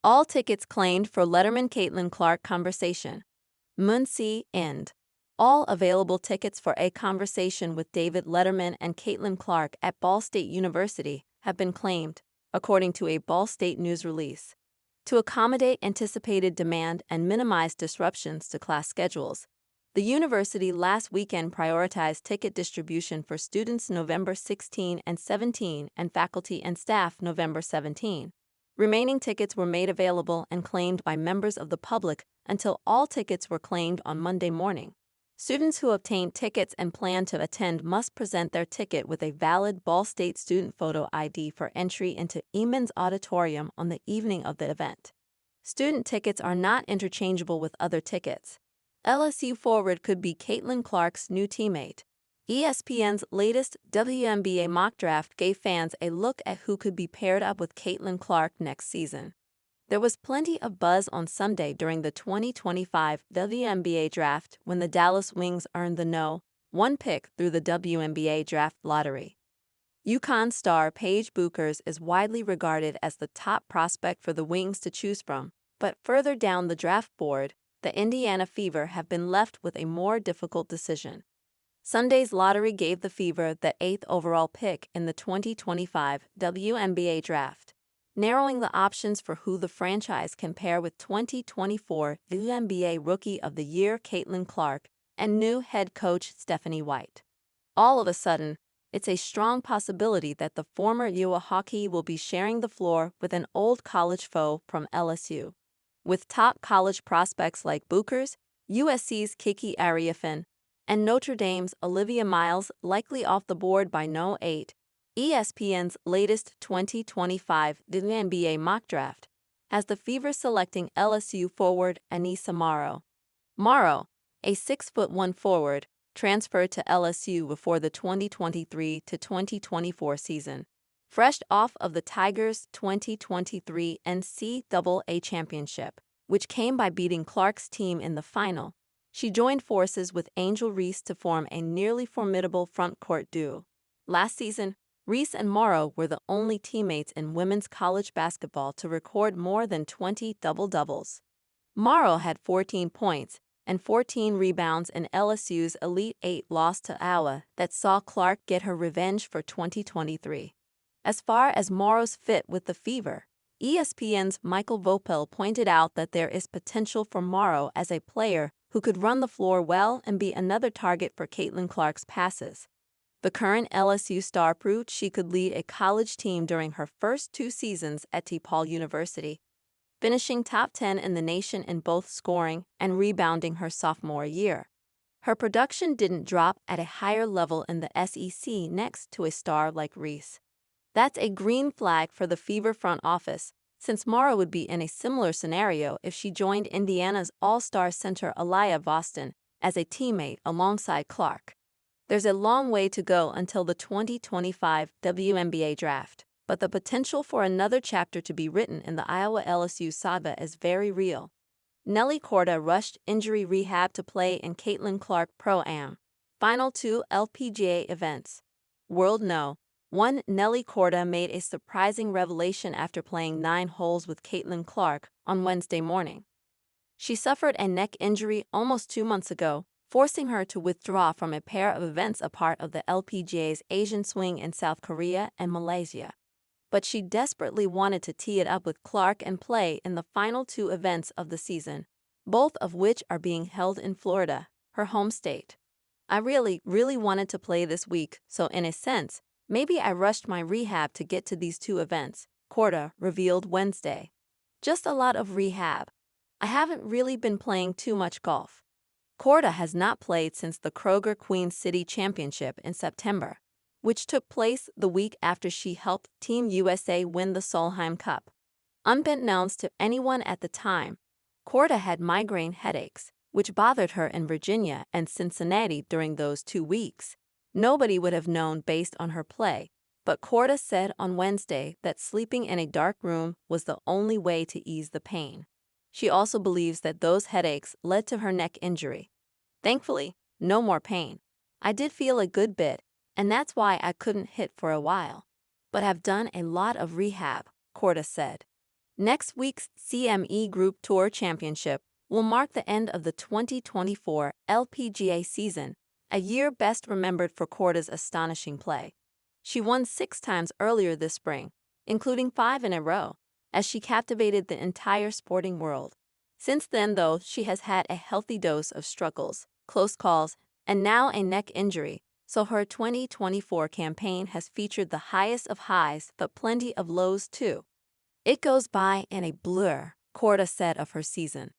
All tickets claimed for Letterman-Caitlin Clark conversation. Muncie End. All available tickets for a conversation with David Letterman and Caitlin Clark at Ball State University have been claimed, according to a Ball State news release. To accommodate anticipated demand and minimize disruptions to class schedules, the university last weekend prioritized ticket distribution for students November 16 and 17 and faculty and staff November 17. Remaining tickets were made available and claimed by members of the public until all tickets were claimed on Monday morning. Students who obtained tickets and plan to attend must present their ticket with a valid Ball State student photo ID for entry into Eamons Auditorium on the evening of the event. Student tickets are not interchangeable with other tickets. LSU forward could be Caitlin Clark's new teammate. ESPN's latest WNBA mock draft gave fans a look at who could be paired up with Caitlin Clark next season. There was plenty of buzz on Sunday during the 2025 WNBA draft when the Dallas Wings earned the No. 1 pick through the WNBA draft lottery. UConn star Paige Bueckers is widely regarded as the top prospect for the Wings to choose from, but further down the draft board, the Indiana Fever have been left with a more difficult decision. Sunday's lottery gave the Fever the 8th overall pick in the 2025 WNBA draft, narrowing the options for who the franchise can pair with 2024 WNBA Rookie of the Year Caitlin Clark and new head coach Stephanie White. All of a sudden, it's a strong possibility that the former Iowa Hawkeye will be sharing the floor with an old college foe from LSU. With top college prospects like Bueckers, USC's Kiki Ariafen, and Notre Dame's Olivia Miles likely off the board by No. 8, ESPN's latest 2025 WNBA mock draft has the Fever selecting LSU forward Anissa Morrow. Morrow, a 6'1" forward, transferred to LSU before the 2023-2024 season. Fresh off of the Tigers' 2023 NCAA championship, which came by beating Clark's team in the final, she joined forces with Angel Reese to form a nearly formidable front-court duo. Last season, Reese and Morrow were the only teammates in women's college basketball to record more than 20 double-doubles. Morrow had 14 points and 14 rebounds in LSU's Elite Eight loss to Iowa that saw Clark get her revenge for 2023. As far as Morrow's fit with the Fever, ESPN's Michael Vopel pointed out that there is potential for Morrow as a player who could run the floor well and be another target for Caitlin Clark's passes. The current LSU star proved she could lead a college team during her first 2 seasons at DePaul University, finishing top 10 in the nation in both scoring and rebounding her sophomore year. Her production didn't drop at a higher level in the SEC next to a star like Reese. That's a green flag for the Fever front office, since Morrow would be in a similar scenario if she joined Indiana's all-star center Aliyah Boston as a teammate alongside Clark. There's a long way to go until the 2025 WNBA draft, but the potential for another chapter to be written in the Iowa-LSU saga is very real. Nelly Korda rushed injury rehab to play in Caitlin Clark Pro-Am. Final 2 LPGA events. World No. 1 Nelly Korda made a surprising revelation after playing 9 holes with Caitlin Clark on Wednesday morning. She suffered a neck injury almost 2 months ago, forcing her to withdraw from a pair of events a part of the LPGA's Asian Swing in South Korea and Malaysia. But she desperately wanted to tee it up with Clark and play in the final 2 events of the season, both of which are being held in Florida, her home state. I really wanted to play this week, so in a sense, maybe I rushed my rehab to get to these 2 events, Korda revealed Wednesday. Just a lot of rehab. I haven't really been playing too much golf. Korda has not played since the Kroger Queen City Championship in September, which took place the week after she helped Team USA win the Solheim Cup. Unbeknownst to anyone at the time, Korda had migraine headaches, which bothered her in Virginia and Cincinnati during those 2 weeks. Nobody would have known based on her play, but Korda said on Wednesday that sleeping in a dark room was the only way to ease the pain. She also believes that those headaches led to her neck injury. Thankfully, no more pain. I did feel a good bit, and that's why I couldn't hit for a while. But I've done a lot of rehab, Korda said. Next week's CME Group Tour Championship will mark the end of the 2024 LPGA season, a year best remembered for Korda's astonishing play. She won 6 times earlier this spring, including 5 in a row, as she captivated the entire sporting world. Since then, though, she has had a healthy dose of struggles, close calls, and now a neck injury, so her 2024 campaign has featured the highest of highs but plenty of lows too. It goes by in a blur, Korda said of her season.